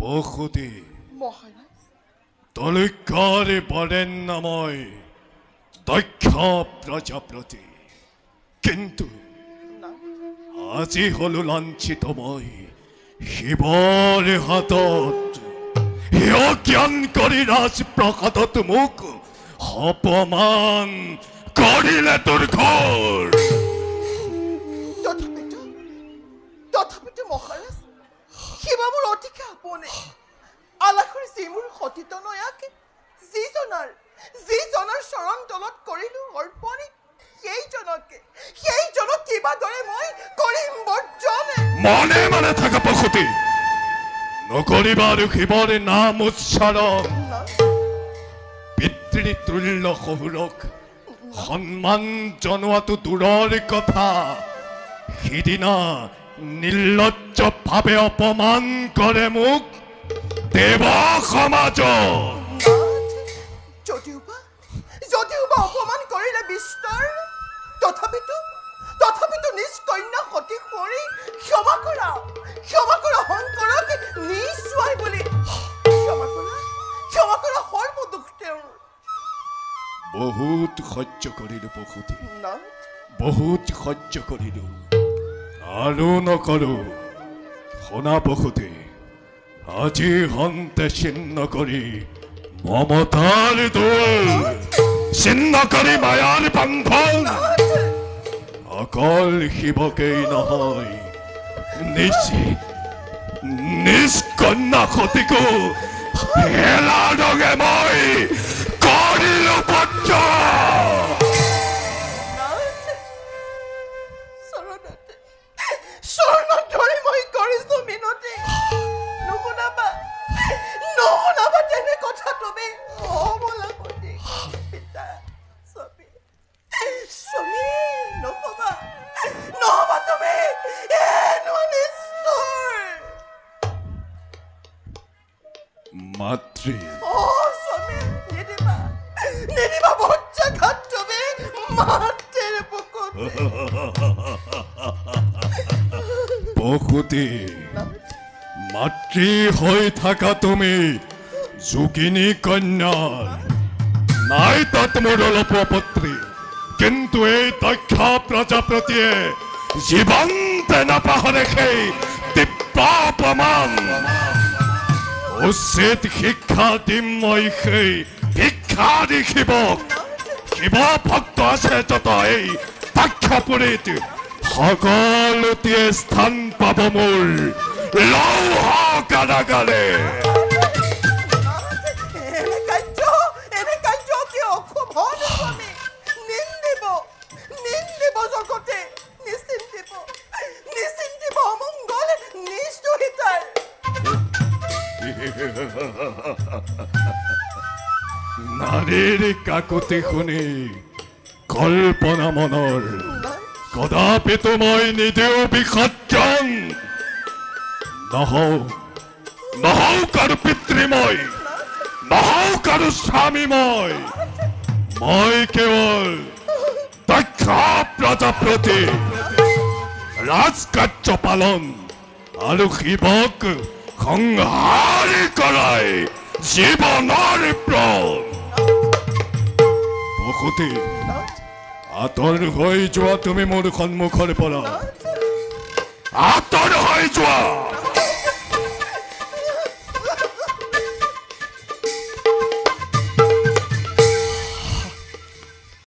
বহুতে মহাৰাজ তলিকাৰে বৰেণ্যময় দক্ষ প্ৰজাপতি, কিন্তু না আজি হলো লাঞ্ছিতময় শিৱৰ হাতত। জ্ঞান কৰি ৰাজপ্ৰসাদত মোক অপমান কৰিলে তোৰ ঘৰ। তথাপিতো মহাৰাজ শিৱা মোৰ অতিকে আপোনে। আলাসৰ যি মোৰ সতীত নয়াকে যিজনাৰ চৰণ তলত কৰিলো অৰ্পণে, সেইজনক কিবা দৰে মই কৰিম বৰ্জনে। মনে মনে থাকা পশুতি, নকৰিবা আৰু শিৱৰ নাম উচ্চাৰণ। পিতৃতুল্য শহুৰক সন্মান জনোৱাটো দূৰৰ কথা, সিদিনা নিৰ্লজ্জভাৱে অপমান কৰে মোক দেৱ সমাজত। যদিওবা অপমান কৰিলে বিস্তৰ, তথাপিতো নিজ কন্যা সতী কৰি ক্ষমা কৰা শংকৰক নিজ ছোৱালী বুলি ক্ষমা কৰা সৰ্বদোষ তেওঁৰ। বহুত সহ্য কৰিলো পশুতি, নাথ বহুত সহ্য কৰিলো, আৰু নকৰো। শুনা পশুতি, আজি হন্তে ছিন্ন কৰি মমতাৰ দোল, ছিন্ন কৰি মায়াৰ বন্ধন, অকল শিৱকেই নহয় নিজ কন্যা সতীকো হেলা ৰঙে মই কৰিলো বদ্ধ। চৰণত ধৰি মই কৰিছো মিনতি। নুশুনাবা তেনে কথা তুমি অবলা কৰি পিতা স্বামী নহবা তুমি এনো নিষ্ঠুৰ। মাতৃ স্বামী নিদিবা বজ্জাঘাত তুমি মাতৃৰ বুকুত। পশুতি, মাতৃ হৈ থাকা তুমি যোগিনী কন্যাৰ, নাই তাত মোৰ অলপ আপত্তি, কিন্তু এই দক্ষ প্ৰজাপতিয়ে জীৱন্তে নাপাহৰে সেই দিব্য অপমান। উচিত শিক্ষা দিম মই সেই শিক্ষা দি শিৱক। শিৱ ভক্ত আছে যত এই দক্ষপুৰীত, সকলোতে স্থান পাব মোৰ লৌহ কাৰাগাৰে। এনে কাৰ্য কি অশুভ স্বামী? নিন্দিব জগতে, নিশ্চিন্তিব অমংগল নিষ্ঠুৰিতাৰ। নাৰীৰ কাকতি শুনি কল্পনা মনৰ, কদাপিতো মই নিদিও বিসৰ্জন। নহও কাৰো পিতৃ মই, নহও কাৰো স্বামী মই কেৱল দক্ষ প্ৰজাপতি। ৰাজকাৰ্য পালন আৰু শিৱক সংহাৰ কৰাই জীৱনৰ প্ৰাণ। পশুতি, আঁতৰ হৈ যোৱা তুমি মোৰ সন্মুখৰ পৰা, আঁতৰ হৈ যোৱা।